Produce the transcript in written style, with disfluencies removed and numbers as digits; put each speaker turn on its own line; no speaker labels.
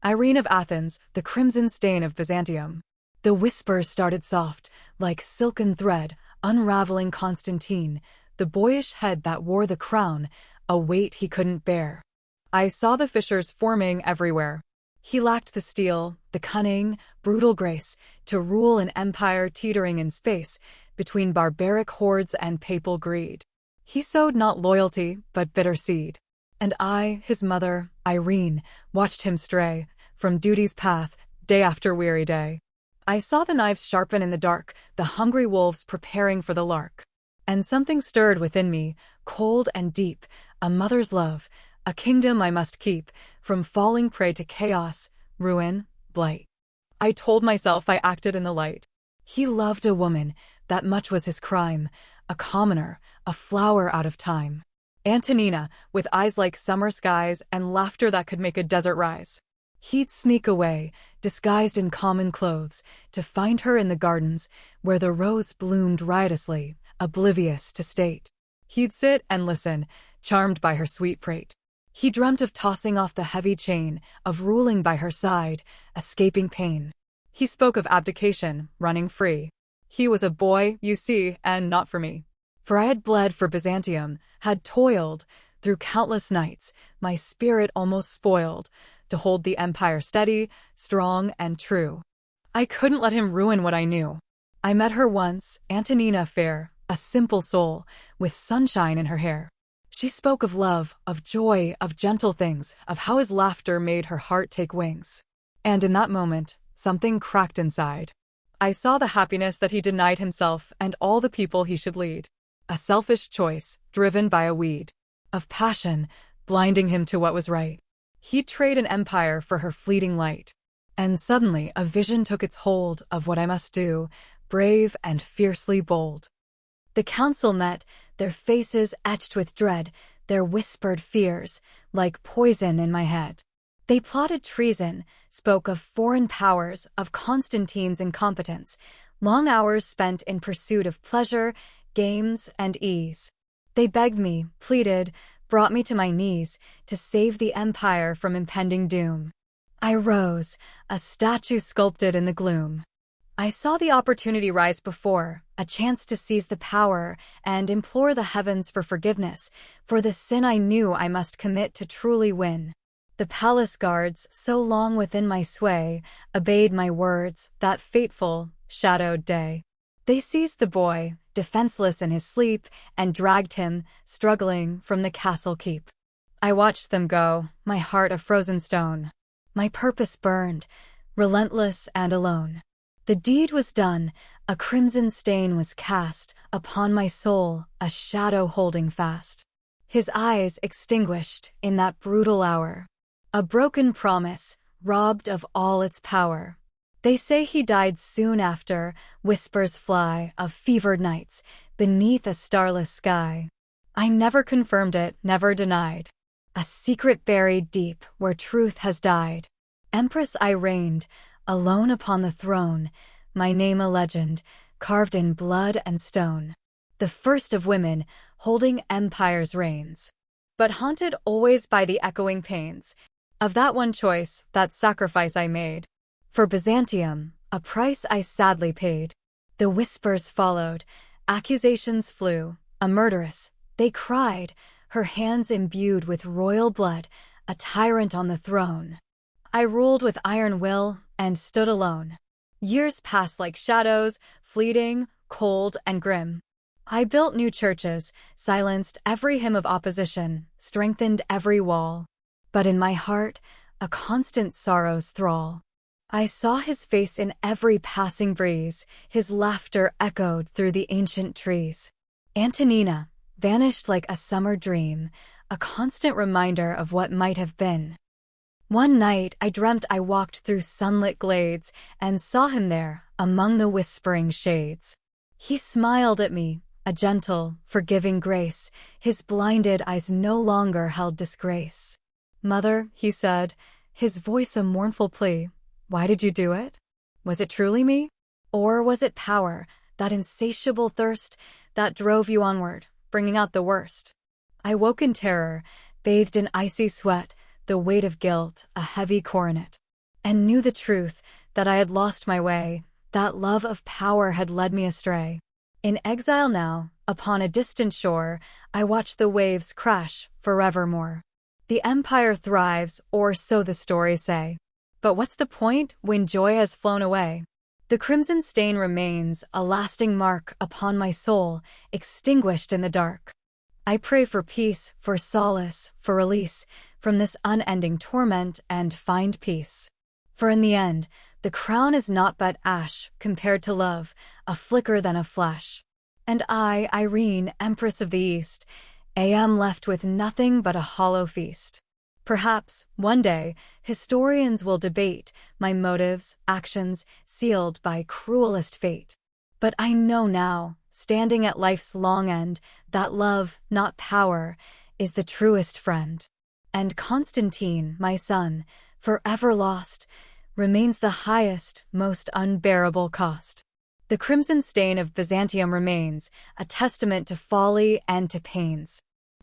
Irene of Athens, the crimson stain of Byzantium. The whispers started soft, like silken thread, unraveling Constantine, the boyish head that wore the crown, a weight he couldn't bear. I saw the fissures forming everywhere. He lacked the steel, the cunning, brutal grace, to rule an empire teetering in space, between barbaric hordes and papal greed. He sowed not loyalty, but bitter seed. And I, his mother, Irene, watched him stray from duty's path, day after weary day. I saw the knives sharpen in the dark, the hungry wolves preparing for the lark. And something stirred within me, cold and deep, a mother's love, a kingdom I must keep, from falling prey to chaos, ruin, blight. I told myself I acted in the light. He loved a woman, that much was his crime, a commoner, a flower out of time. Antonina, with eyes like summer skies and laughter that could make a desert rise. He'd sneak away, disguised in common clothes, to find her in the gardens, where the rose bloomed riotously, oblivious to state. He'd sit and listen, charmed by her sweet prate. He dreamt of tossing off the heavy chain, of ruling by her side, escaping pain. He spoke of abdication, running free. He was a boy, you see, and not for me. For I had bled for Byzantium, had toiled, through countless nights, my spirit almost spoiled, to hold the empire steady, strong, and true. I couldn't let him ruin what I knew. I met her once, Antonina fair, a simple soul, with sunshine in her hair. She spoke of love, of joy, of gentle things, of how his laughter made her heart take wings. And in that moment, something cracked inside. I saw the happiness that he denied himself and all the people he should lead. A selfish choice, driven by a weed of passion, blinding him to what was right. He'd trade an empire for her fleeting light. And suddenly a vision took its hold of what I must do, brave and fiercely bold. The council met, their faces etched with dread, their whispered fears, like poison in my head. They plotted treason, spoke of foreign powers, of Constantine's incompetence, long hours spent in pursuit of pleasure, games, and ease. They begged me, pleaded, brought me to my knees, to save the empire from impending doom. I rose, a statue sculpted in the gloom. I saw the opportunity rise before, a chance to seize the power and implore the heavens for forgiveness, for the sin I knew I must commit to truly win. The palace guards, so long within my sway, obeyed my words that fateful, shadowed day. They seized the boy, defenseless in his sleep, and dragged him, struggling, from the castle keep. I watched them go, my heart a frozen stone. My purpose burned, relentless and alone. The deed was done, a crimson stain was cast upon my soul, a shadow holding fast. His eyes extinguished in that brutal hour. A broken promise, robbed of all its power. They say he died soon after, whispers fly of fevered nights, beneath a starless sky. I never confirmed it, never denied. A secret buried deep, where truth has died. Empress I reigned, alone upon the throne, my name a legend, carved in blood and stone. The first of women, holding empire's reins. But haunted always by the echoing pains of that one choice, that sacrifice I made. For Byzantium, a price I sadly paid. The whispers followed, accusations flew, a murderess, they cried, her hands imbued with royal blood, a tyrant on the throne. I ruled with iron will and stood alone. Years passed like shadows, fleeting, cold, and grim. I built new churches, silenced every hymn of opposition, strengthened every wall. But in my heart, a constant sorrow's thrall. I saw his face in every passing breeze, his laughter echoed through the ancient trees. Antonina, vanished like a summer dream, a constant reminder of what might have been. One night I dreamt I walked through sunlit glades and saw him there, among the whispering shades. He smiled at me, a gentle, forgiving grace, his blinded eyes no longer held disgrace. "Mother," he said, his voice a mournful plea, "why did you do it? Was it truly me? Or was it power, that insatiable thirst, that drove you onward, bringing out the worst?" I woke in terror, bathed in icy sweat, the weight of guilt, a heavy coronet. and knew the truth, that I had lost my way, that love of power had led me astray. In exile now, upon a distant shore, I watch the waves crash forevermore. The empire thrives, or so the stories say. But what's the point when joy has flown away? The crimson stain remains, a lasting mark upon my soul, extinguished in the dark. I pray for peace, for solace, for release from this unending torment, and find peace. For in the end, the crown is naught but ash compared to love, a flicker than a flash. And I, Irene, Empress of the East, am left with nothing but a hollow feast. Perhaps, one day, historians will debate my motives, actions, sealed by cruelest fate. But I know now, standing at life's long end, that love, not power, is the truest friend. And Constantine, my son, forever lost, remains the highest, most unbearable cost. The crimson stain of Byzantium remains, a testament to folly and to pains.